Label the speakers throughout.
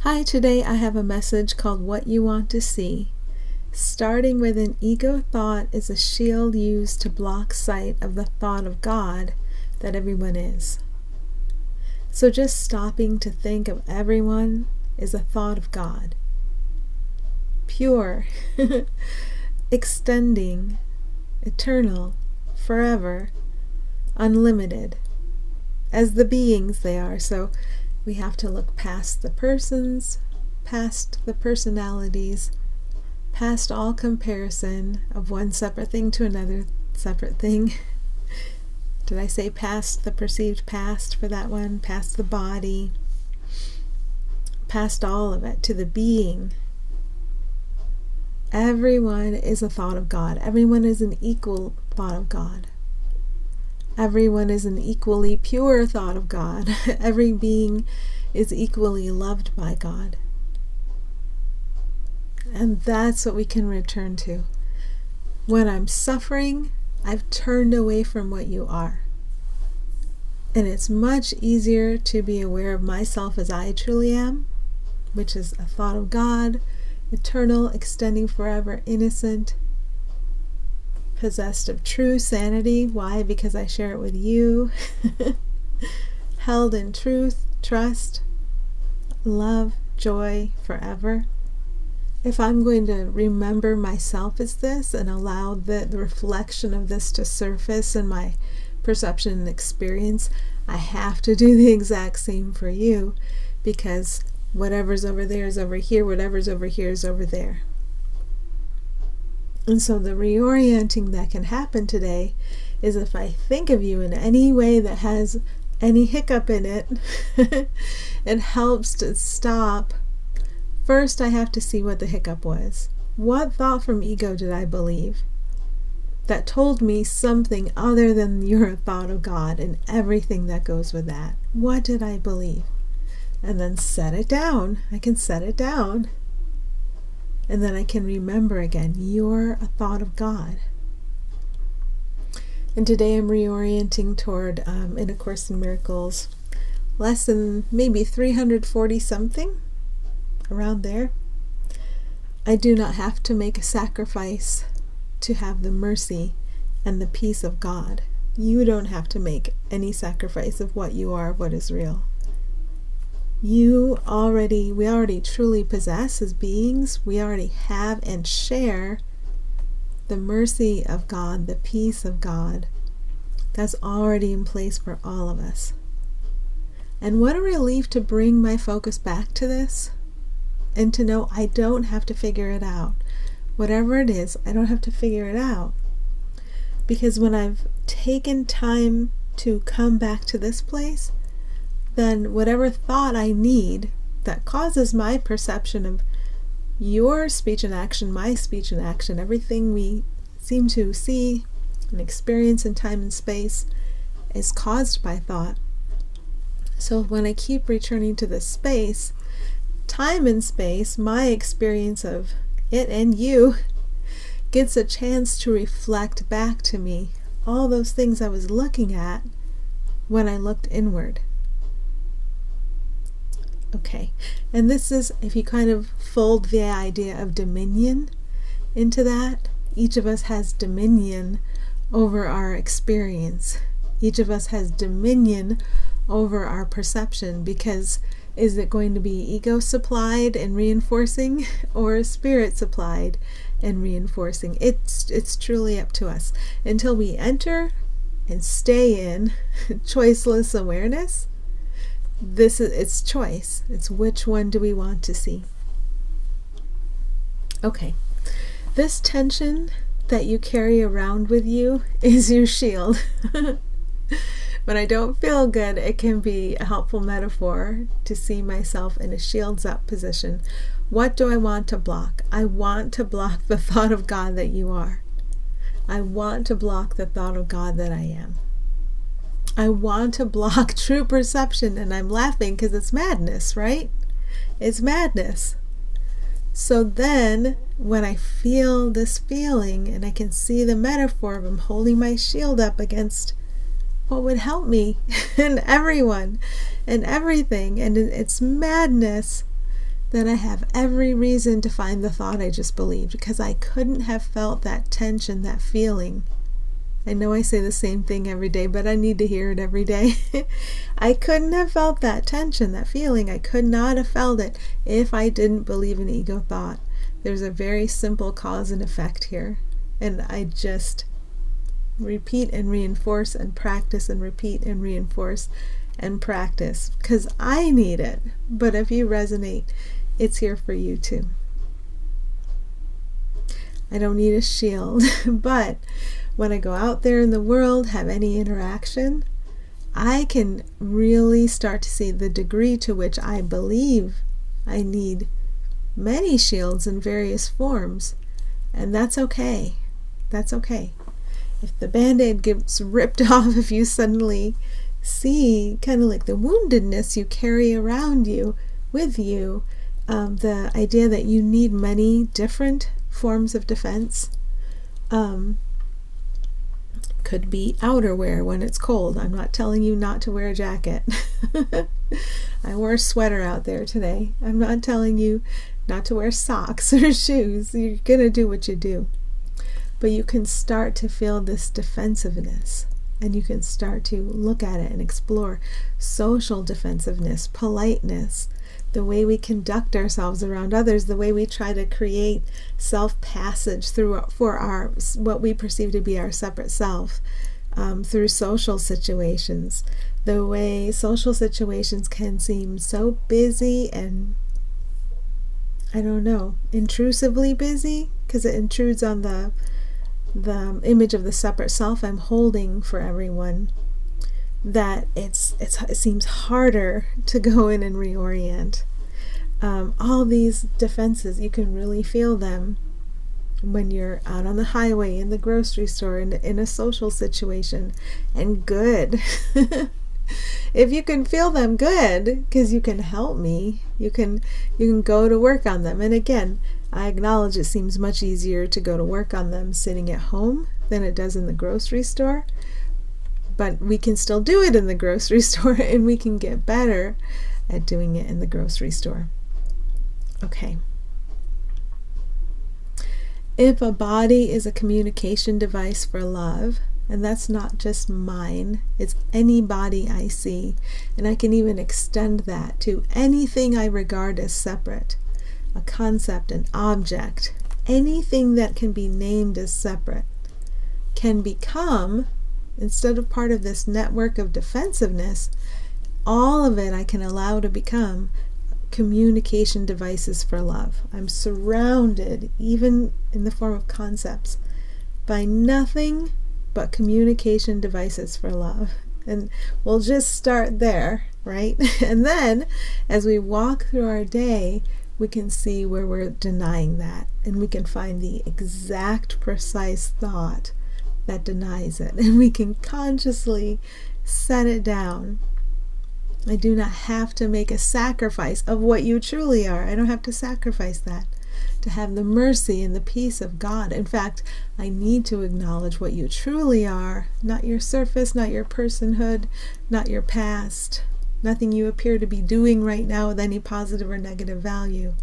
Speaker 1: Hi, today I have a message called What You Want to See. Starting with an ego thought is a shield used to block sight of the thought of God that everyone is. So just stopping to think of everyone is a thought of God. Pure, extending, eternal, forever, unlimited, as the beings they are. So we have to look past the persons, past the personalities, past all comparison of one separate thing to another separate thing. Did I say past the perceived past for that one? Past the body, past all of it to the being. Everyone is a thought of God. Everyone is an equal thought of God. Everyone is an equally pure thought of God. Every being is equally loved by God. And that's what we can return to. When I'm suffering, I've turned away from what you are. And it's much easier to be aware of myself as I truly am, which is a thought of God, eternal, extending forever, innocent, possessed of true sanity. Why? Because I share it with you. Held in truth, trust, love, joy forever. If I'm going to remember myself as this and allow the reflection of this to surface in my perception and experience, I have to do the exact same for you, because whatever's over there is over here, whatever's over here is over there. And so the reorienting that can happen today is if I think of you in any way that has any hiccup in it, it helps to stop. First, I have to see what the hiccup was. What thought from ego did I believe that told me something other than you're a thought of God and everything that goes with that? What did I believe? And then set it down. I can set it down. And then I can remember again, you're a thought of God. And today I'm reorienting toward, in A Course in Miracles, lesson maybe 340 something, around there. I do not have to make a sacrifice to have the mercy and the peace of God. You don't have to make any sacrifice of what you are, what is real. We already truly possess as beings. We already have and share the mercy of God, the peace of God. That's already in place for all of us. And what a relief to bring my focus back to this and to know I don't have to figure it out. Whatever it is, I don't have to figure it out. Because when I've taken time to come back to this place, then whatever thought I need that causes my perception of your speech and action, my speech and action, everything we seem to see and experience in time and space is caused by thought. So when I keep returning to this space, time and space, my experience of it and you gets a chance to reflect back to me all those things I was looking at when I looked inward. Okay, and this is, if you kind of fold the idea of dominion into that, each of us has dominion over our experience. Each of us has dominion over our perception, because is it going to be ego supplied and reinforcing, or spirit supplied and reinforcing? It's truly up to us. Until we enter and stay in choiceless awareness, it's choice. It's which one do we want to see. Okay, this tension that you carry around with you is your shield. When I don't feel good, it can be a helpful metaphor to see myself in a shields up position. What do I want to block? I want to block the thought of God that you are. I want to block the thought of God that I am. I want to block true perception, and I'm laughing because it's madness, right? It's madness. So then, when I feel this feeling, and I can see the metaphor of I'm holding my shield up against what would help me and everyone and everything, and it's madness then I have every reason to find the thought I just believed, because I couldn't have felt that tension, that feeling. I know I say the same thing every day, but I need to hear it every day. I couldn't have felt that tension, that feeling. I could not have felt it if I didn't believe in ego thought. There's a very simple cause and effect here. And I just repeat and reinforce and practice and repeat and reinforce and practice, because I need it. But if you resonate, it's here for you too. I don't need a shield, but when I go out there in the world, have any interaction, I can really start to see the degree to which I believe I need many shields in various forms. And that's okay. That's okay. If the band-aid gets ripped off, if you suddenly see kind of like the woundedness you carry around you, with you, the idea that you need many different forms of defense, could be outerwear when it's cold. I'm not telling you not to wear a jacket. I wore a sweater out there today. I'm not telling you not to wear socks or shoes. You're going to do what you do. But you can start to feel this defensiveness, and you can start to look at it and explore social defensiveness, politeness, the way we conduct ourselves around others, the way we try to create self-passage for our what we perceive to be our separate self, through social situations, the way social situations can seem so busy and, I don't know, intrusively busy, because it intrudes on the image of the separate self I'm holding for everyone, that it seems harder to go in and reorient. All these defenses, you can really feel them when you're out on the highway, in the grocery store, in a social situation, and good. If you can feel them, good, because you can help me. You can go to work on them. And again, I acknowledge it seems much easier to go to work on them sitting at home than it does in the grocery store. But we can still do it in the grocery store, and we can get better at doing it in the grocery store. Okay. If a body is a communication device for love, and that's not just mine, it's any body I see, and I can even extend that to anything I regard as separate, a concept, an object, anything that can be named as separate, can become, instead of part of this network of defensiveness, all of it I can allow to become communication devices for love. I'm surrounded, even in the form of concepts, by nothing but communication devices for love. And we'll just start there, right? And then as we walk through our day, we can see where we're denying that, and we can find the exact precise thought that denies it, and we can consciously set it down. I do not have to make a sacrifice of what you truly are. I don't have to sacrifice that to have the mercy and the peace of God. In fact, I need to acknowledge what you truly are, not your surface, not your personhood, not your past, nothing you appear to be doing right now with any positive or negative value.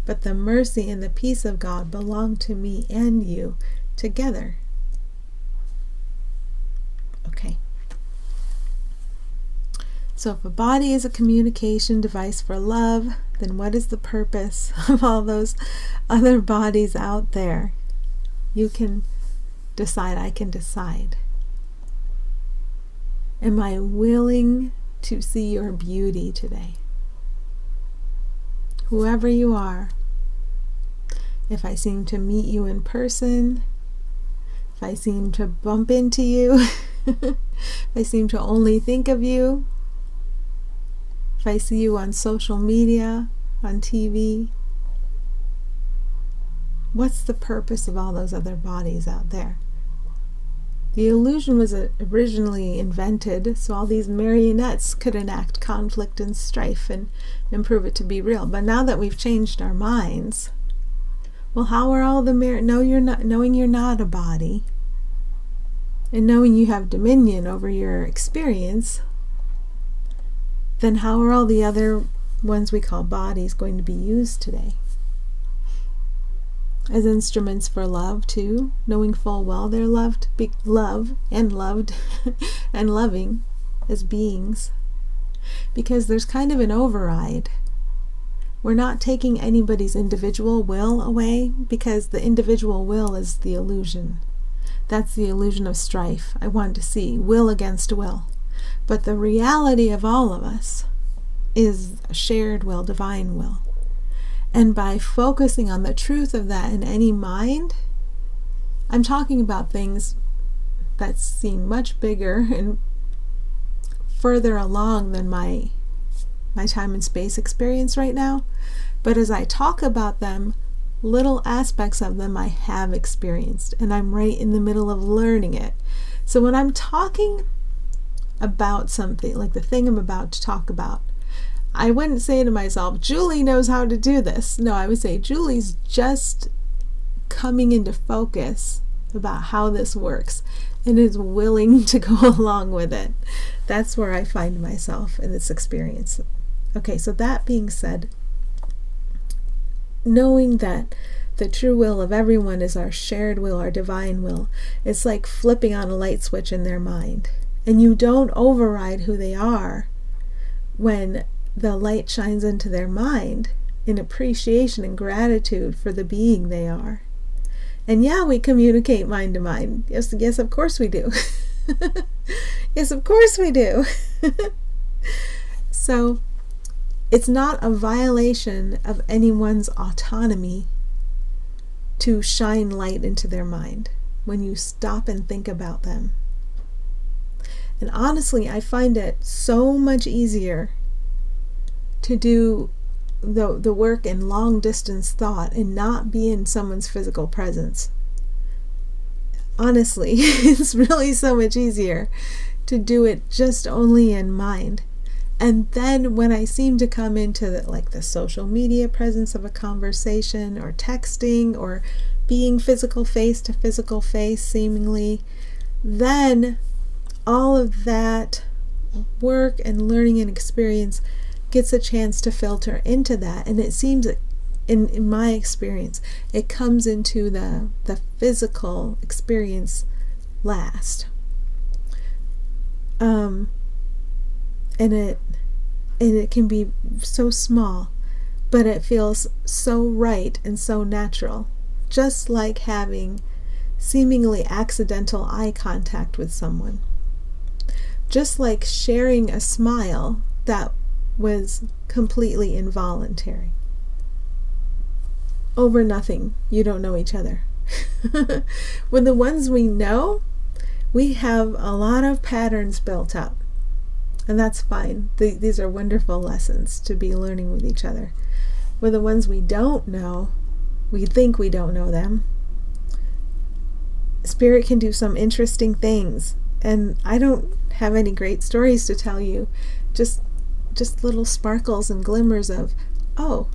Speaker 1: But the mercy and the peace of God belong to me and you together. Okay. So if a body is a communication device for love, then what is the purpose of all those other bodies out there? You can decide, I can decide. Am I willing to see your beauty today? Whoever you are, if I seem to meet you in person, if I seem to bump into you, if I seem to only think of you, if I see you on social media, on TV, what's the purpose of all those other bodies out there? The illusion was originally invented so all these marionettes could enact conflict and strife and prove it to be real. But now that we've changed our minds, well, how are all the knowing you're not a body, and knowing you have dominion over your experience, then how are all the other ones we call bodies, going to be used today as instruments for love too, knowing full well they're loved, loved and loving as beings, because there's kind of an override. We're not taking anybody's individual will away, because the individual will is the illusion. That's the illusion of strife. I want to see will against will. But the reality of all of us is a shared will, divine will. And by focusing on the truth of that in any mind, I'm talking about things that seem much bigger and further along than my time and space experience right now. But as I talk about them, little aspects of them I have experienced, and I'm right in the middle of learning it. So when I'm talking about something, like the thing I'm about to talk about, I wouldn't say to myself, Julie knows how to do this. No, I would say, Julie's just coming into focus about how this works and is willing to go along with it. That's where I find myself in this experience. Okay, so that being said, knowing that the true will of everyone is our shared will, our divine will, it's like flipping on a light switch in their mind. And you don't override who they are when the light shines into their mind in appreciation and gratitude for the being they are. And yeah, we communicate mind to mind. Yes, of course we do. Yes, of course we do. So it's not a violation of anyone's autonomy to shine light into their mind when you stop and think about them. And honestly, I find it so much easier to do the work in long distance thought and not be in someone's physical presence. Honestly, it's really so much easier to do it just only in mind. And then when I seem to come into the social media presence of a conversation, or texting, or being physical face to physical face seemingly, then all of that work and learning and experience gets a chance to filter into that. And it seems that in my experience, it comes into the physical experience last. And it can be so small, but it feels so right and so natural, just like having seemingly accidental eye contact with someone, just like sharing a smile that was completely involuntary. Over nothing. You don't know each other. With the ones we know, we have a lot of patterns built up. And that's fine. These are wonderful lessons to be learning with each other. With the ones we don't know, we think we don't know them. Spirit can do some interesting things. And I don't have any great stories to tell you. Just little sparkles and glimmers of, oh,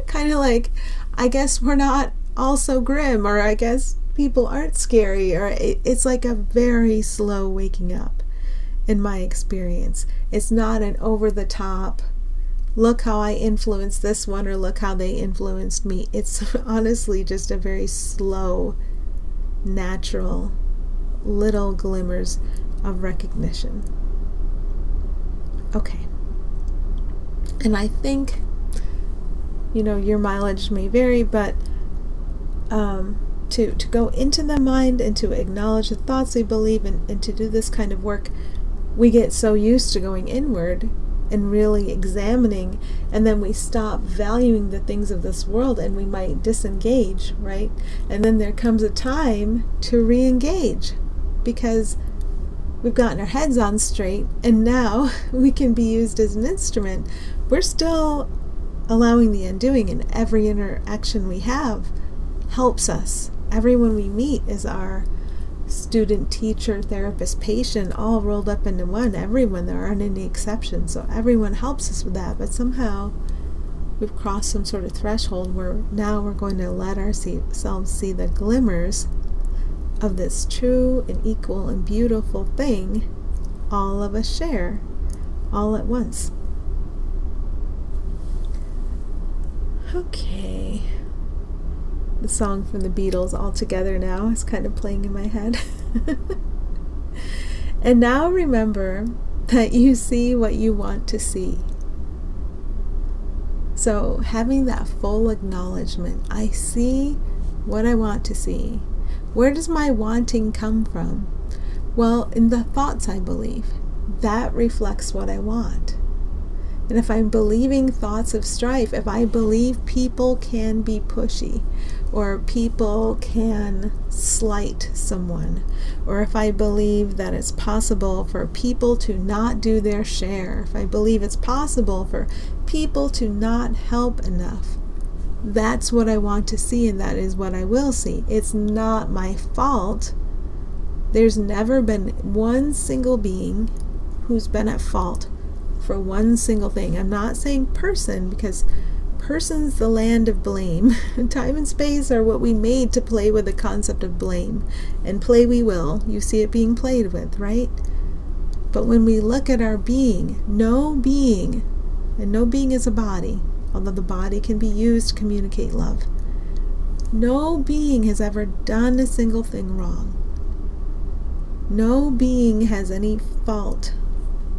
Speaker 1: kind of like, I guess we're not all so grim, or I guess people aren't scary, or it's like a very slow waking up in my experience. It's not an over the top, look how I influenced this one, or look how they influenced me. It's honestly just a very slow, natural, little glimmers of recognition. Okay. And I think, your mileage may vary, but to go into the mind and to acknowledge the thoughts we believe and to do this kind of work, we get so used to going inward and really examining, and then we stop valuing the things of this world and we might disengage, right? And then there comes a time to re-engage because we've gotten our heads on straight and now we can be used as an instrument. We're still allowing the undoing, and every interaction we have helps us. Everyone we meet is our student, teacher, therapist, patient, all rolled up into one. Everyone, there aren't any exceptions, so everyone helps us with that. But somehow we've crossed some sort of threshold where now we're going to let ourselves see the glimmers of this true and equal and beautiful thing all of us share all at once. Okay. The song from the Beatles, All Together Now, is kind of playing in my head. And now remember that you see what you want to see. So having that full acknowledgement, I see what I want to see. Where does my wanting come from? Well, in the thoughts I believe. That reflects what I want. And if I'm believing thoughts of strife, if I believe people can be pushy, or people can slight someone, or if I believe that it's possible for people to not do their share, if I believe it's possible for people to not help enough, that's what I want to see, and that is what I will see. It's not my fault. There's never been one single being who's been at fault for one single thing. I'm not saying person, because person's the land of blame. Time and space are what we made to play with the concept of blame, and play we will. You see it being played with, right? But when we look at our being, no being, and no being is a body, although the body can be used to communicate love, no being has ever done a single thing wrong. No being has any fault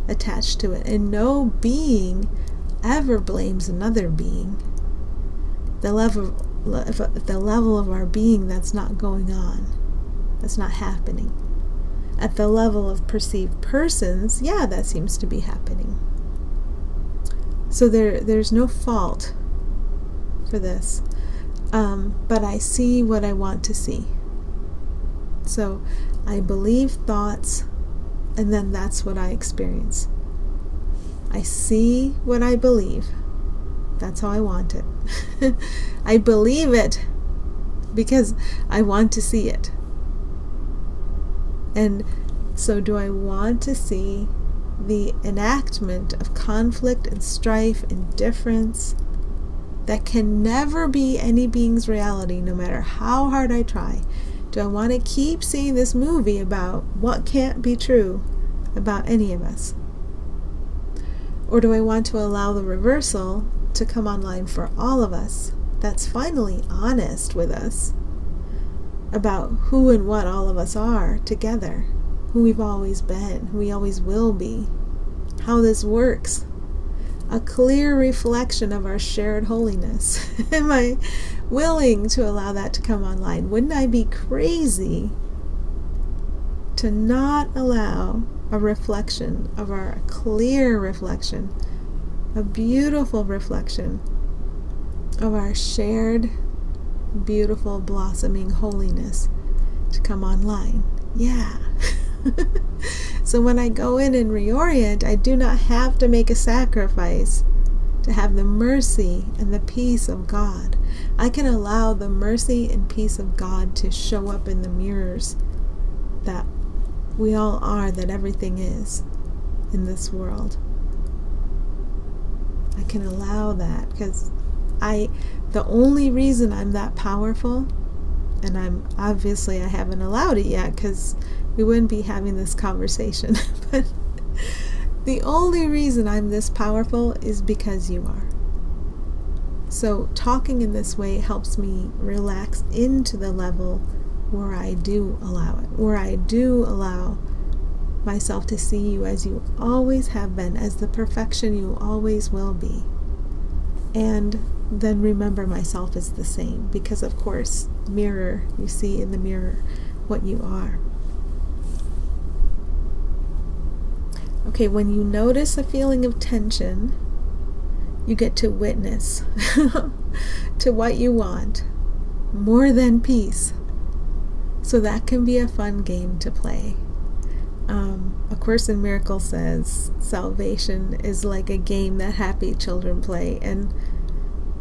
Speaker 1: attached to it, and no being ever blames another being. The level of our being, that's not going on. That's not happening. At the level of perceived persons, yeah, that seems to be happening. So there's no fault for this. But I see what I want to see. So I believe thoughts, and then that's what I experience. I see what I believe. That's how I want it. I believe it because I want to see it. And so do I want to see the enactment of conflict and strife and difference that can never be any being's reality, no matter how hard I try? Do I want to keep seeing this movie about what can't be true about any of us? Or do I want to allow the reversal to come online for all of us, that's finally honest with us about who and what all of us are together, who we've always been, who we always will be, how this works, a clear reflection of our shared holiness? Am I willing to allow that to come online? Wouldn't I be crazy to not allow a reflection of our clear reflection, a beautiful reflection of our shared, beautiful, blossoming holiness to come online? Yeah. So when I go in and reorient, I do not have to make a sacrifice to have the mercy and the peace of God. I can allow the mercy and peace of God to show up in the mirrors that we all are, that everything is in this world. I can allow that because the only reason I'm that powerful, and I haven't allowed it yet because we wouldn't be having this conversation, but the only reason I'm this powerful is because you are. So talking in this way helps me relax into the level where I do allow it, where I do allow myself to see you as you always have been, as the perfection you always will be. And then remember myself is the same, because of course, mirror, you see in the mirror what you are. Okay, when you notice a feeling of tension, you get to witness to what you want more than peace. So that can be a fun game to play. A Course in Miracles says salvation is like a game that happy children play. And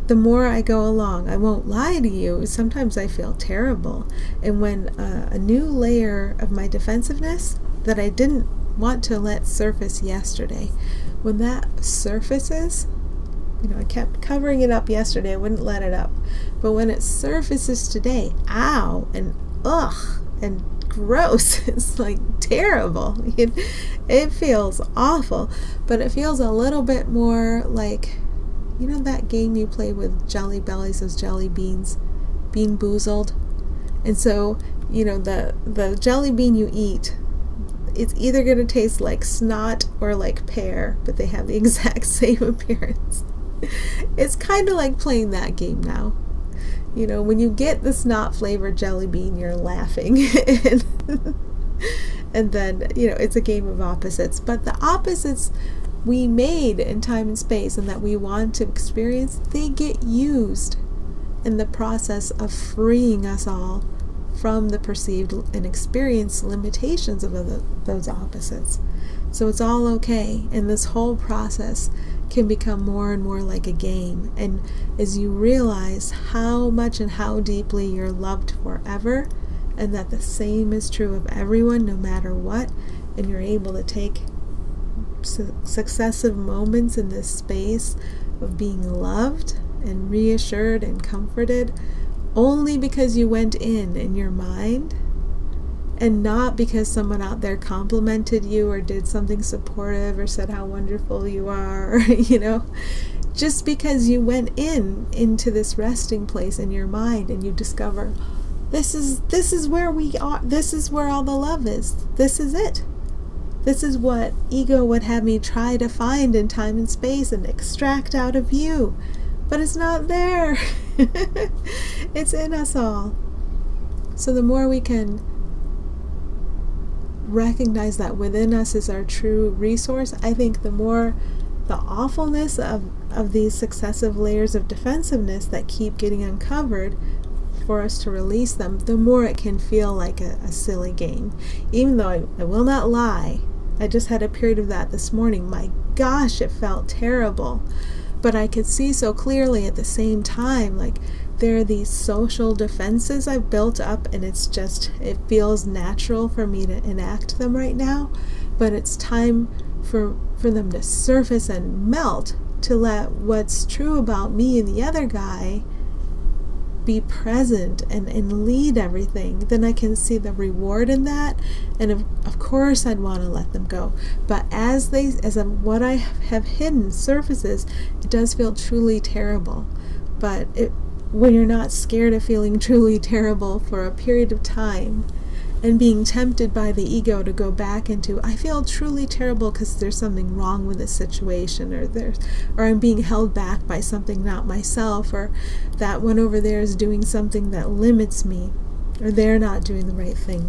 Speaker 1: the more I go along, I won't lie to you, sometimes I feel terrible. And when a new layer of my defensiveness that I didn't want to let surface yesterday, when that surfaces, I kept covering it up yesterday, I wouldn't let it up. But when it surfaces today, ow, and ugh, and gross, it's like terrible. It feels awful, but it feels a little bit more like You know that game you play with jelly bellies, those jelly beans, Bean Boozled? And so, the jelly bean you eat, it's either going to taste like snot or like pear, but they have the exact same appearance. It's kind of like playing that game now. When you get the snot flavored jelly bean, you're laughing. And then, it's a game of opposites. But the opposites we made in time and space and that we want to experience, they get used in the process of freeing us all from the perceived and experienced limitations of those opposites. So it's all okay, and this whole process can become more and more like a game. And as you realize how much and how deeply you're loved forever, and that the same is true of everyone no matter what, and you're able to take successive moments in this space of being loved and reassured and comforted only because you went in your mind, and not because someone out there complimented you or did something supportive or said how wonderful you are, or, just because you went into this resting place in your mind and you discover this is where we are, this is where all the love is, this is it. This is what ego would have me try to find in time and space and extract out of you. But it's not there. It's in us all. So the more we can recognize that within us is our true resource, I think the more the awfulness of these successive layers of defensiveness that keep getting uncovered for us to release them, the more it can feel like a silly game. Even though I will not lie, I just had a period of that this morning. My gosh, it felt terrible. But I could see so clearly at the same time, like, there are these social defenses I've built up, and it feels natural for me to enact them right now, but it's time for them to surface and melt, to let what's true about me and the other guy be present and lead everything. Then I can see the reward in that, and of course I'd want to let them go. But as what I have hidden surfaces, it does feel truly terrible. But when you're not scared of feeling truly terrible for a period of time, and being tempted by the ego to go back into, I feel truly terrible because there's something wrong with this situation, or I'm being held back by something not myself, or that one over there is doing something that limits me, or they're not doing the right thing.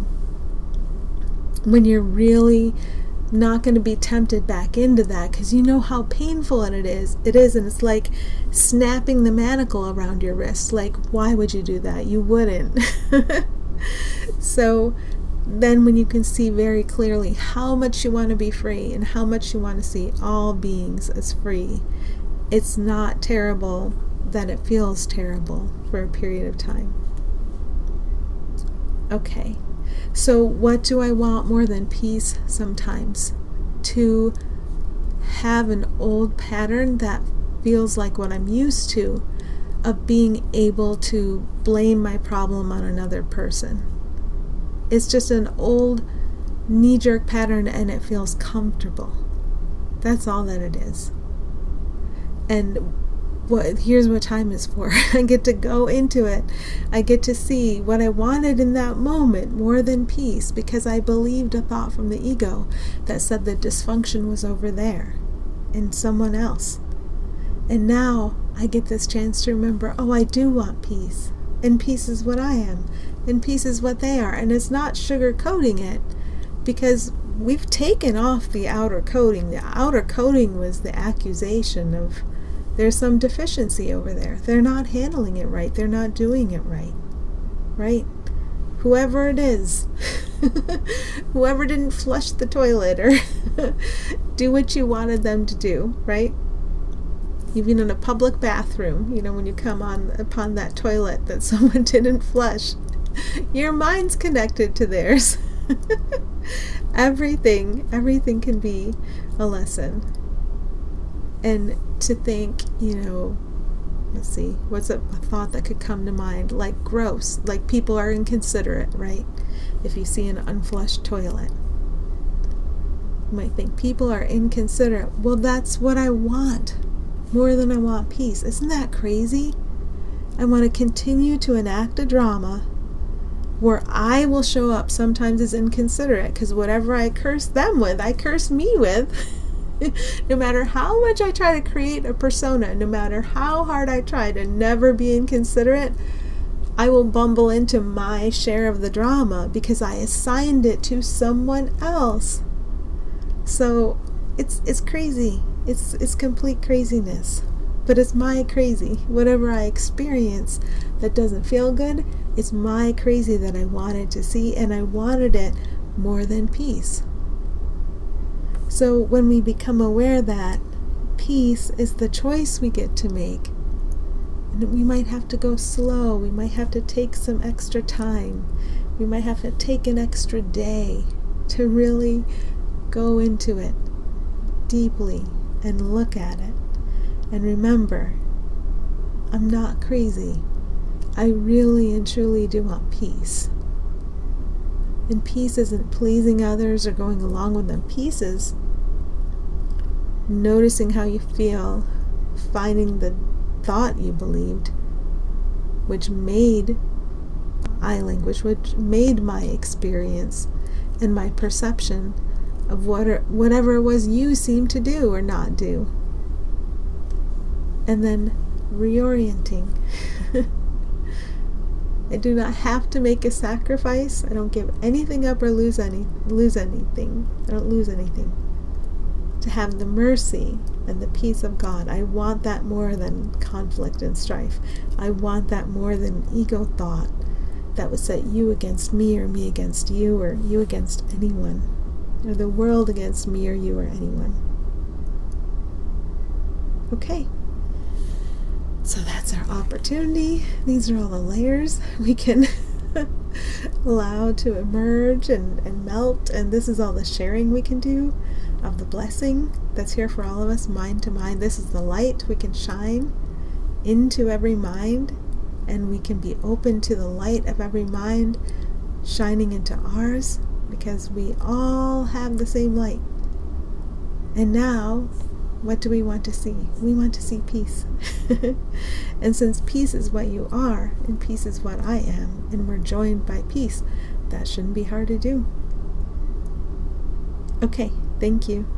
Speaker 1: When you're really not going to be tempted back into that, because you know how painful it is, and it's like snapping the manacle around your wrist. Like, why would you do that? You wouldn't. So then when you can see very clearly how much you want to be free and how much you want to see all beings as free, it's not terrible that it feels terrible for a period of time. Okay, so what do I want more than peace sometimes? To have an old pattern that feels like what I'm used to, of being able to blame my problem on another person. It's just an old knee-jerk pattern, and it feels comfortable. That's all that it is. And here's what time is for. I get to go into it. I get to see what I wanted in that moment more than peace, because I believed a thought from the ego that said the dysfunction was over there in someone else. And now I get this chance to remember, oh, I do want peace. And peace is what I am. And peace is what they are. And it's not sugarcoating it, because we've taken off the outer coating. The outer coating was the accusation of there's some deficiency over there. They're not handling it right. They're not doing it right. Right? Whoever it is. Whoever didn't flush the toilet or do what you wanted them to do, right? Even in a public bathroom, when you come upon that toilet that someone didn't flush, your mind's connected to theirs. Everything can be a lesson. And to think, let's see, what's a thought that could come to mind? Like gross, like people are inconsiderate, right? If you see an unflushed toilet, you might think people are inconsiderate. Well, that's what I want. more than I want peace. Isn't that crazy? I want to continue to enact a drama where I will show up sometimes as inconsiderate, because whatever I curse them with, I curse me with. No matter how much I try to create a persona, no matter how hard I try to never be inconsiderate, I will bumble into my share of the drama because I assigned it to someone else. So it's crazy. It's complete craziness. But it's my crazy. Whatever I experience that doesn't feel good, it's my crazy that I wanted to see, and I wanted it more than peace. So when we become aware that peace is the choice we get to make, and we might have to go slow, we might have to take some extra time, we might have to take an extra day to really go into it deeply and look at it. And remember, I'm not crazy. I really and truly do want peace. And peace isn't pleasing others or going along with them. Peace is noticing how you feel, finding the thought you believed, which made my language, which made my experience and my perception of whatever it was you seemed to do or not do. And then reorienting. I do not have to make a sacrifice. I don't give anything up or lose anything. I don't lose anything. To have the mercy and the peace of God. I want that more than conflict and strife. I want that more than ego thought that would set you against me or me against you or you against anyone, or the world against me or you or anyone. Okay. So that's our opportunity. These are all the layers we can allow to emerge and melt. And this is all the sharing we can do of the blessing that's here for all of us, mind to mind. This is the light we can shine into every mind, and we can be open to the light of every mind shining into ours, because we all have the same light. And now, what do we want to see? We want to see peace. And since peace is what you are, and peace is what I am, and we're joined by peace, that shouldn't be hard to do. Okay, thank you.